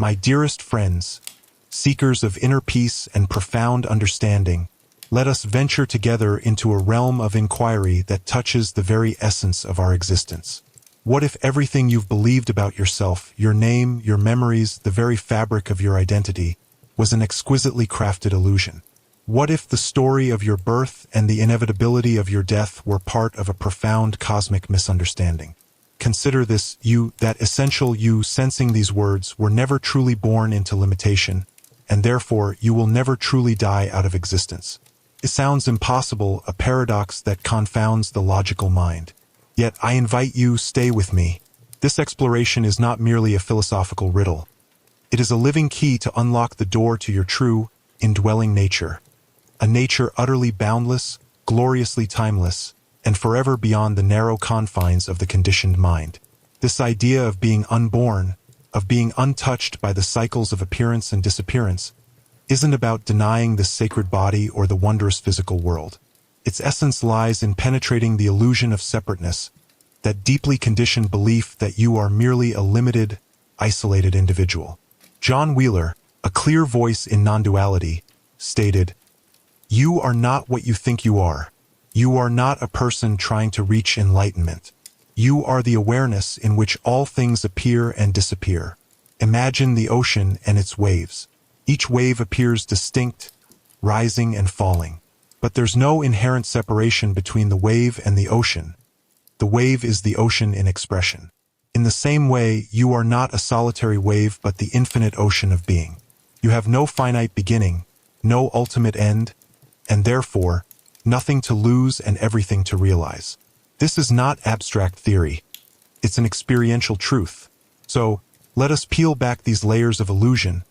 My dearest friends, seekers of inner peace and profound understanding, let us venture together into a realm of inquiry that touches the very essence of our existence. What if everything you've believed about yourself, your name, your memories, the very fabric of your identity, was an exquisitely crafted illusion? What if the story of your birth and the inevitability of your death were part of a profound cosmic misunderstanding? Consider this you, that essential you sensing these words, were never truly born into limitation, and therefore you will never truly die out of existence. It sounds impossible, a paradox that confounds the logical mind. Yet I invite you, stay with me. This exploration is not merely a philosophical riddle. It is a living key to unlock the door to your true, indwelling nature. A nature utterly boundless, gloriously timeless, and forever beyond the narrow confines of the conditioned mind. This idea of being unborn, of being untouched by the cycles of appearance and disappearance, isn't about denying the sacred body or the wondrous physical world. Its essence lies in penetrating the illusion of separateness, that deeply conditioned belief that you are merely a limited, isolated individual. John Wheeler, a clear voice in non-duality, stated, "You are not what you think you are. You are not a person trying to reach enlightenment. You are the awareness in which all things appear and disappear. Imagine the ocean and its waves. Each wave appears distinct, rising and falling. But there's no inherent separation between the wave and the ocean. The wave is the ocean in expression. In the same way, you are not a solitary wave but the infinite ocean of being. You have no finite beginning, no ultimate end, and therefore, nothing to lose and everything to realize. This is not abstract theory. It's an experiential truth. So, let us peel back these layers of illusion,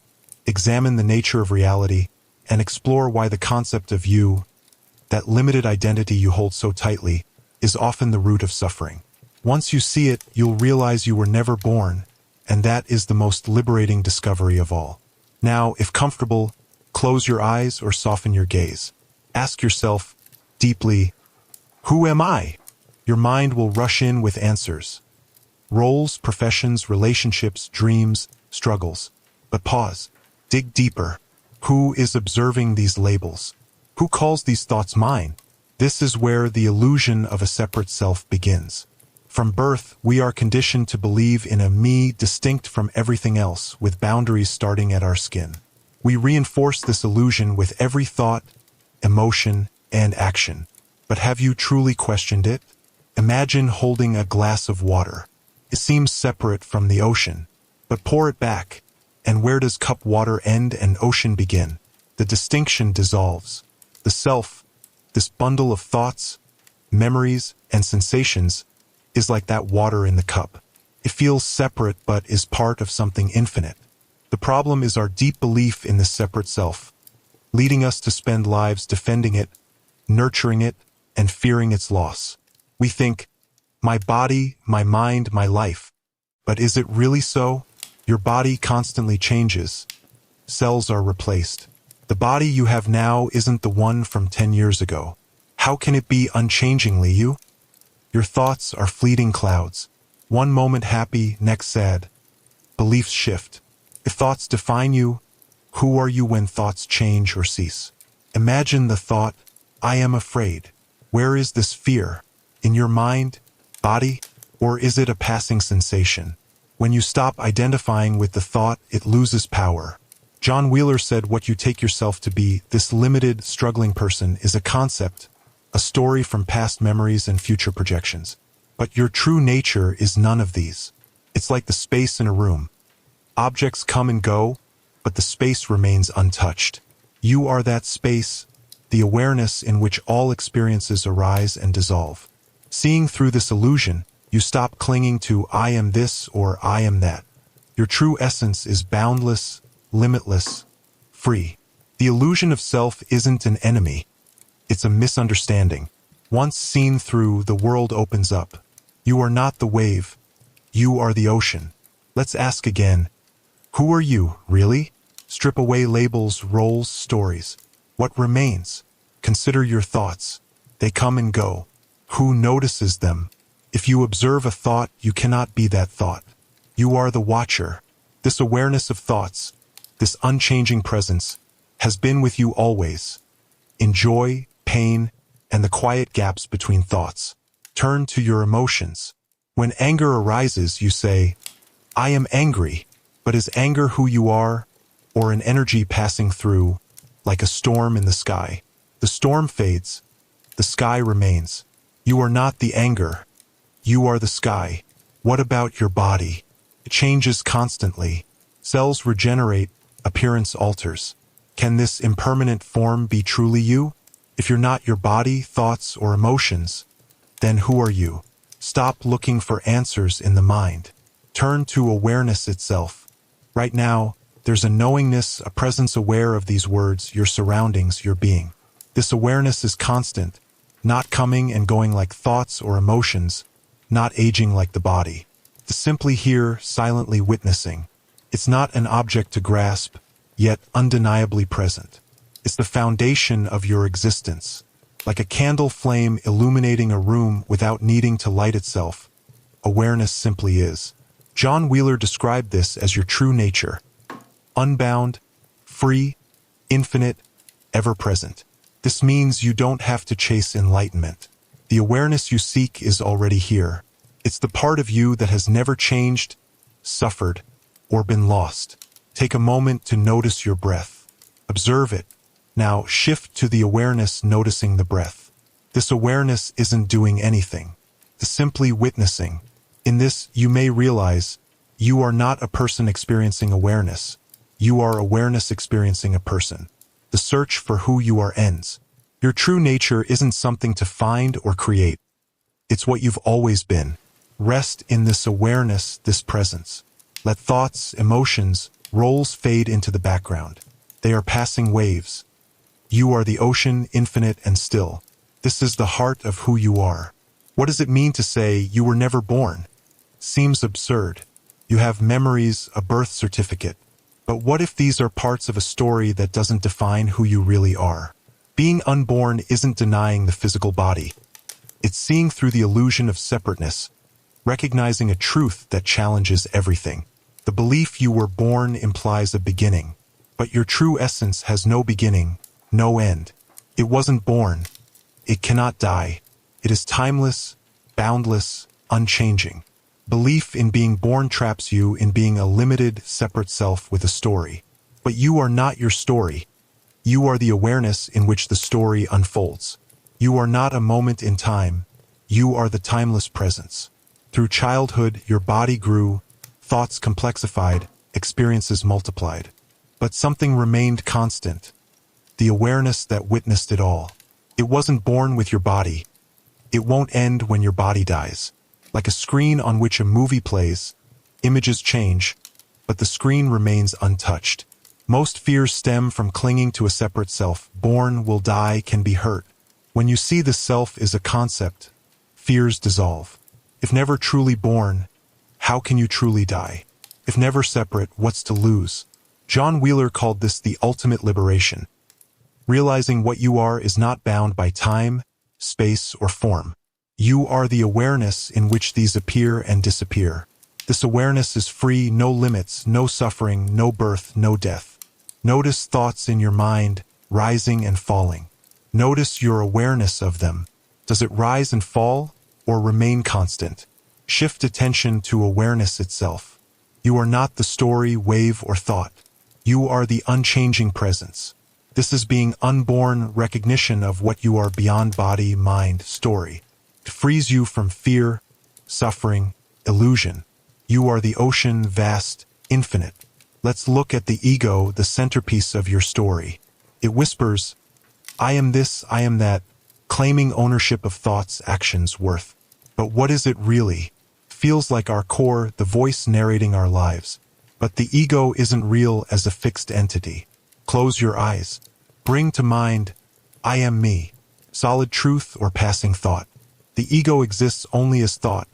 examine the nature of reality, and explore why the concept of you, that limited identity you hold so tightly, is often the root of suffering. Once you see it, you'll realize you were never born, and that is the most liberating discovery of all. Now, if comfortable, close your eyes or soften your gaze. Ask yourself, deeply, who am I? Your mind will rush in with answers. Roles, professions, relationships, dreams, struggles. But pause. Dig deeper. Who is observing these labels? Who calls these thoughts mine? This is where the illusion of a separate self begins. From birth, we are conditioned to believe in a me distinct from everything else, with boundaries starting at our skin. We reinforce this illusion with every thought, emotion, and action. But have you truly questioned it? Imagine holding a glass of water. It seems separate from the ocean, but pour it back. And where does cup water end and ocean begin? The distinction dissolves. The self, this bundle of thoughts, memories, and sensations, is like that water in the cup. It feels separate but is part of something infinite. The problem is our deep belief in this separate self, leading us to spend lives defending it, nurturing it, and fearing its loss. We think, my body, my mind, my life. But is it really so? Your body constantly changes. Cells are replaced. The body you have now isn't the one from 10 years ago. How can it be unchangingly you? Your thoughts are fleeting clouds. One moment happy, next sad. Beliefs shift. If thoughts define you, who are you when thoughts change or cease? Imagine the thought, I am afraid. Where is this fear? In your mind, body, or is it a passing sensation? When you stop identifying with the thought, it loses power. John Wheeler said what you take yourself to be, this limited, struggling person, is a concept, a story from past memories and future projections. But your true nature is none of these. It's like the space in a room. Objects come and go, but the space remains untouched. You are that space, the awareness in which all experiences arise and dissolve. Seeing through this illusion, you stop clinging to I am this or I am that. Your true essence is boundless, limitless, free. The illusion of self isn't an enemy. It's a misunderstanding. Once seen through, the world opens up. You are not the wave. You are the ocean. Let's ask again. Who are you, really? Strip away labels, roles, stories. What remains? Consider your thoughts. They come and go. Who notices them? If you observe a thought, you cannot be that thought. You are the watcher. This awareness of thoughts, this unchanging presence, has been with you always. In joy, pain, and the quiet gaps between thoughts. Turn to your emotions. When anger arises, you say, I am angry. But is anger who you are, or an energy passing through, like a storm in the sky? The storm fades. The sky remains. You are not the anger. You are the sky. What about your body? It changes constantly. Cells regenerate, appearance alters. Can this impermanent form be truly you? If you're not your body, thoughts, or emotions, then who are you? Stop looking for answers in the mind. Turn to awareness itself. Right now, there's a knowingness, a presence aware of these words, your surroundings, your being. This awareness is constant, not coming and going like thoughts or emotions, not aging like the body. It's simply here, silently witnessing. It's not an object to grasp, yet undeniably present. It's the foundation of your existence, like a candle flame illuminating a room without needing to light itself. Awareness simply is. John Wheeler described this as your true nature. Unbound, free, infinite, ever-present. This means you don't have to chase enlightenment. The awareness you seek is already here. It's the part of you that has never changed, suffered, or been lost. Take a moment to notice your breath. Observe it. Now shift to the awareness noticing the breath. This awareness isn't doing anything. It's simply witnessing. In this, you may realize you are not a person experiencing awareness. You are awareness experiencing a person. The search for who you are ends. Your true nature isn't something to find or create. It's what you've always been. Rest in this awareness, this presence. Let thoughts, emotions, roles fade into the background. They are passing waves. You are the ocean, infinite and still. This is the heart of who you are. What does it mean to say you were never born? Seems absurd. You have memories, a birth certificate. But what if these are parts of a story that doesn't define who you really are? Being unborn isn't denying the physical body. It's seeing through the illusion of separateness, recognizing a truth that challenges everything. The belief you were born implies a beginning, but your true essence has no beginning, no end. It wasn't born. It cannot die. It is timeless, boundless, unchanging. Belief in being born traps you in being a limited, separate self with a story. But you are not your story. You are the awareness in which the story unfolds. You are not a moment in time. You are the timeless presence. Through childhood, your body grew, thoughts complexified, experiences multiplied. But something remained constant. The awareness that witnessed it all. It wasn't born with your body. It won't end when your body dies. Like a screen on which a movie plays, images change, but the screen remains untouched. Most fears stem from clinging to a separate self. Born, will die, can be hurt. When you see the self is a concept, fears dissolve. If never truly born, how can you truly die? If never separate, what's to lose? John Wheeler called this the ultimate liberation. Realizing what you are is not bound by time, space, or form. You are the awareness in which these appear and disappear. This awareness is free, no limits, no suffering, no birth, no death. Notice thoughts in your mind, rising and falling. Notice your awareness of them. Does it rise and fall, or remain constant? Shift attention to awareness itself. You are not the story, wave, or thought. You are the unchanging presence. This is being unborn, recognition of what you are beyond body, mind, story. It frees you from fear, suffering, illusion. You are the ocean, vast, infinite. Let's look at the ego, the centerpiece of your story. It whispers, I am this, I am that, claiming ownership of thoughts, actions, worth. But what is it really? Feels like our core, the voice narrating our lives. But the ego isn't real as a fixed entity. Close your eyes. Bring to mind, I am me. Solid truth or passing thought. The ego exists only as thought,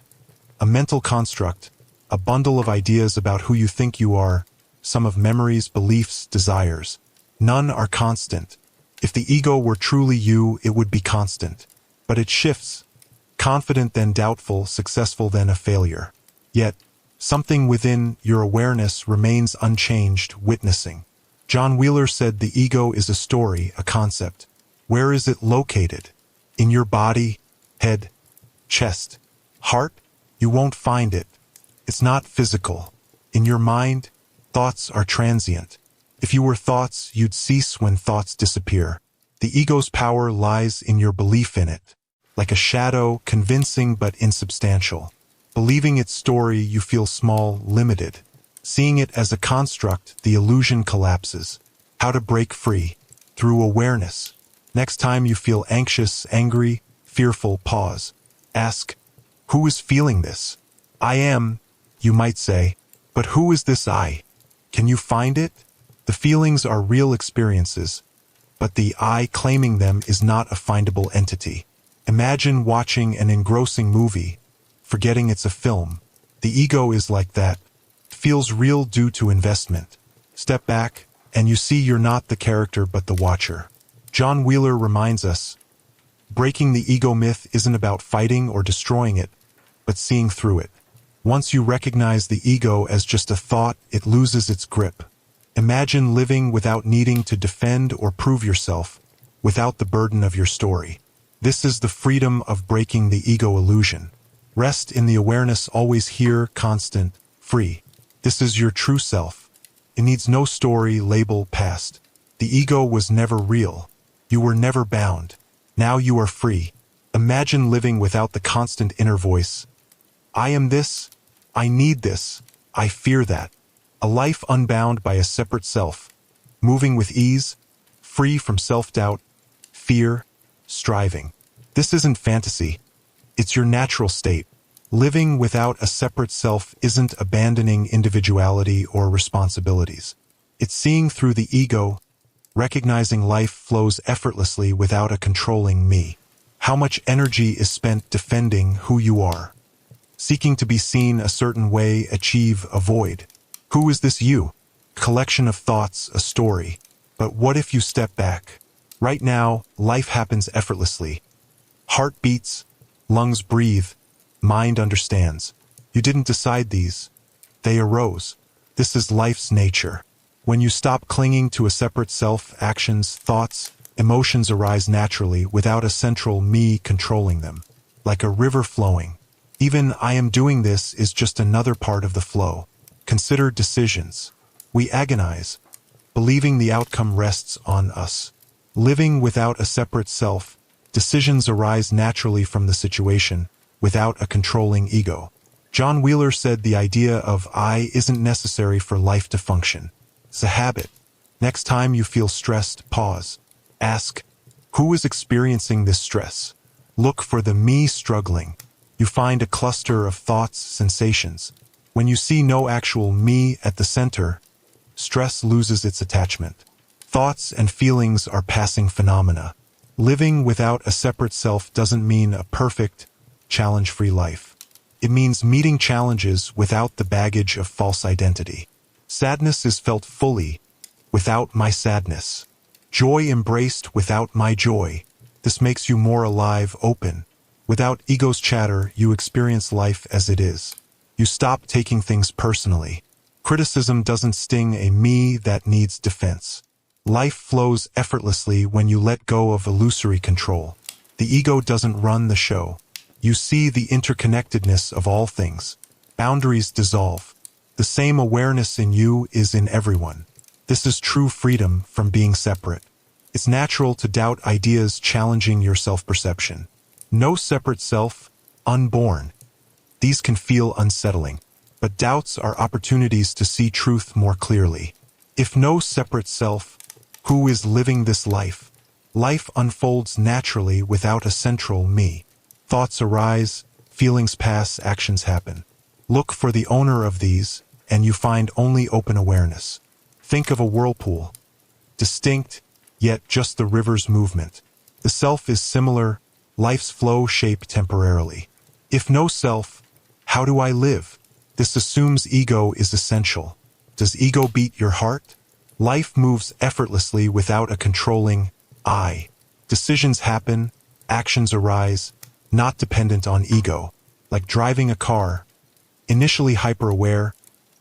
a mental construct, a bundle of ideas about who you think you are, some of memories, beliefs, desires. None are constant. If the ego were truly you, it would be constant. But it shifts, confident then doubtful, successful then a failure. Yet, Something within your awareness remains unchanged, witnessing. John Wheeler said the ego is a story, a concept. Where is it located? In your body, head, chest, heart? You won't find it. It's not physical. In your mind, thoughts are transient. If you were thoughts, you'd cease when thoughts disappear. The ego's power lies in your belief in it. Like a shadow, convincing but insubstantial. Believing its story, you feel small, limited. Seeing it as a construct, the illusion collapses. How to break free? Through awareness. Next time you feel anxious, angry, fearful, pause. Ask, who is feeling this? I am, you might say, but who is this I? Can you find it? The feelings are real experiences, but the I claiming them is not a findable entity. Imagine watching an engrossing movie, forgetting it's a film. The ego is like that. It feels real due to investment. Step back, and you see you're not the character but the watcher. John Wheeler reminds us, breaking the ego myth isn't about fighting or destroying it, but seeing through it. Once you recognize the ego as just a thought, it loses its grip. Imagine living without needing to defend or prove yourself, without the burden of your story. This is the freedom of breaking the ego illusion. Rest in the awareness, always here, constant, free. This is your true self. It needs no story, label, past. The ego was never real. You were never bound. Now you are free. Imagine living without the constant inner voice. I am this. I need this. I fear that. A life unbound by a separate self. Moving with ease, free from self-doubt, fear, striving. This isn't fantasy. It's your natural state. Living without a separate self isn't abandoning individuality or responsibilities. It's seeing through the ego, recognizing life flows effortlessly without a controlling me. How much energy is spent defending who you are? Seeking to be seen a certain way, achieve, avoid. Who is this you? Collection of thoughts, a story. But what if you step back? Right now, life happens effortlessly. Heart beats, lungs breathe, mind understands. You didn't decide these. They arose. This is life's nature. When you stop clinging to a separate self, actions, thoughts, emotions arise naturally without a central me controlling them. Like a river flowing. Even I am doing this is just another part of the flow. Consider decisions. We agonize, believing the outcome rests on us. Living without a separate self, decisions arise naturally from the situation, without a controlling ego. John Wheeler said the idea of I isn't necessary for life to function. It's a habit. Next time you feel stressed, pause. Ask, who is experiencing this stress? Look for the me struggling. You find a cluster of thoughts, sensations. When you see no actual me at the center, stress loses its attachment. Thoughts and feelings are passing phenomena. Living without a separate self doesn't mean a perfect, challenge-free life. It means meeting challenges without the baggage of false identity. Sadness is felt fully, without my sadness. Joy embraced without my joy. This makes you more alive, open. Without ego's chatter, you experience life as it is. You stop taking things personally. Criticism doesn't sting a me that needs defense. Life flows effortlessly when you let go of illusory control. The ego doesn't run the show. You see the interconnectedness of all things. Boundaries dissolve. The same awareness in you is in everyone. This is true freedom from being separate. It's natural to doubt ideas challenging your self-perception. No separate self, unborn. These can feel unsettling, but doubts are opportunities to see truth more clearly. If no separate self, who is living this life? Life unfolds naturally without a central me. Thoughts arise, feelings pass, actions happen. Look for the owner of these, and you find only open awareness. Think of a whirlpool. Distinct, yet just the river's movement. The self is similar, life's flow shaped temporarily. If no self, how do I live? This assumes ego is essential. Does ego beat your heart? Life moves effortlessly without a controlling I. Decisions happen, actions arise, not dependent on ego. Like driving a car, Initially hyper-aware,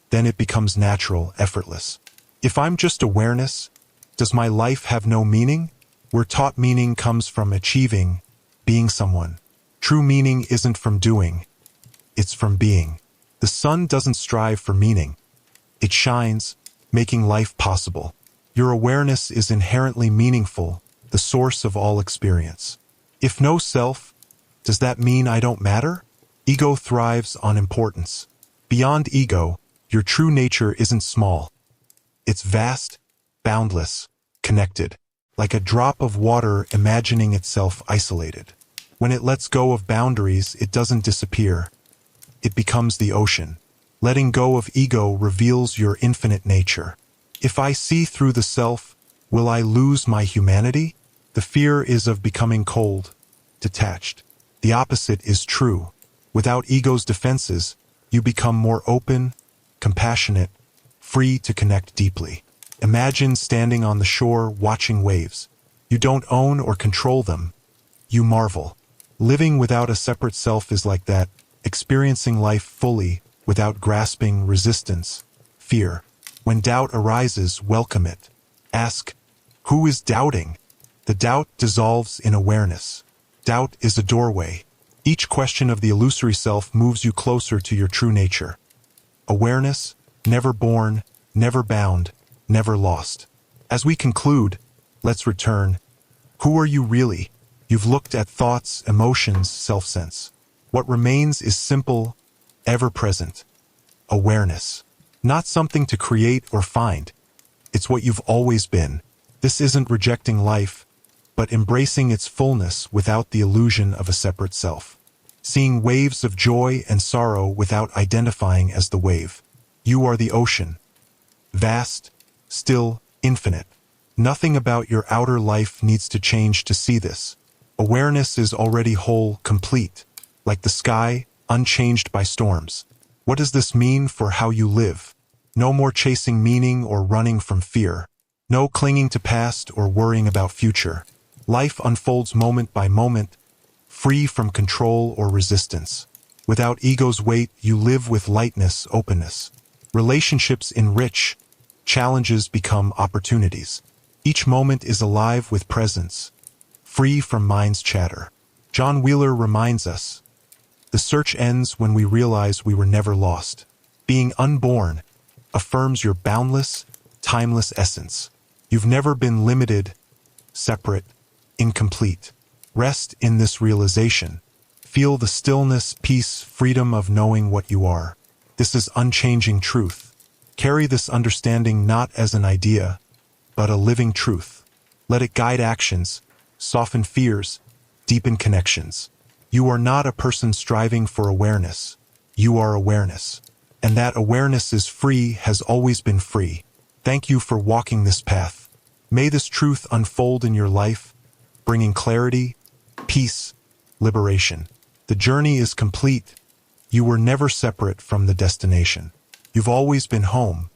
then it becomes natural, effortless. If I'm just awareness, does my life have no meaning? We're taught meaning comes from achieving, being someone. True meaning isn't from doing, it's from being. The sun doesn't strive for meaning. It shines, making life possible. Your awareness is inherently meaningful, the source of all experience. If no self, does that mean I don't matter? Ego thrives on importance. Beyond ego, your true nature isn't small. It's vast, boundless, connected, like a drop of water imagining itself isolated. When it lets go of boundaries, it doesn't disappear. It becomes the ocean. Letting go of ego reveals your infinite nature. If I see through the self, will I lose my humanity? The fear is of becoming cold, detached. The opposite is true. Without ego's defenses, you become more open, compassionate, free to connect deeply. Imagine standing on the shore watching waves. You don't own or control them. You marvel. Living without a separate self is like that, experiencing life fully without grasping resistance, fear. When doubt arises, welcome it. Ask, who is doubting? The doubt dissolves in awareness. Doubt is a doorway. Each question of the illusory self moves you closer to your true nature. Awareness, never born, never bound, never lost. As we conclude, let's return. Who are you really? You've looked at thoughts, emotions, self-sense. What remains is simple, ever-present. Awareness. Not something to create or find. It's what you've always been. This isn't rejecting life, but embracing its fullness without the illusion of a separate self. Seeing waves of joy and sorrow without identifying as the wave. You are the ocean. Vast, still, infinite. Nothing about your outer life needs to change to see this. Awareness is already whole, complete, like the sky, unchanged by storms. What does this mean for how you live? No more chasing meaning or running from fear. No clinging to past or worrying about future. Life unfolds moment by moment, free from control or resistance. Without ego's weight, you live with lightness, openness. Relationships enrich. Challenges become opportunities. Each moment is alive with presence, free from mind's chatter. John Wheeler reminds us, the search ends when we realize we were never lost. Being unborn affirms your boundless, timeless essence. You've never been limited, separate, incomplete. Rest in this realization. Feel the stillness, peace, freedom of knowing what you are. This is unchanging truth. Carry this understanding not as an idea, but a living truth. Let it guide actions, soften fears, deepen connections. You are not a person striving for awareness. You are awareness. And that awareness is free, has always been free. Thank you for walking this path. May this truth unfold in your life, bringing clarity, peace, liberation. The journey is complete. You were never separate from the destination. You've always been home,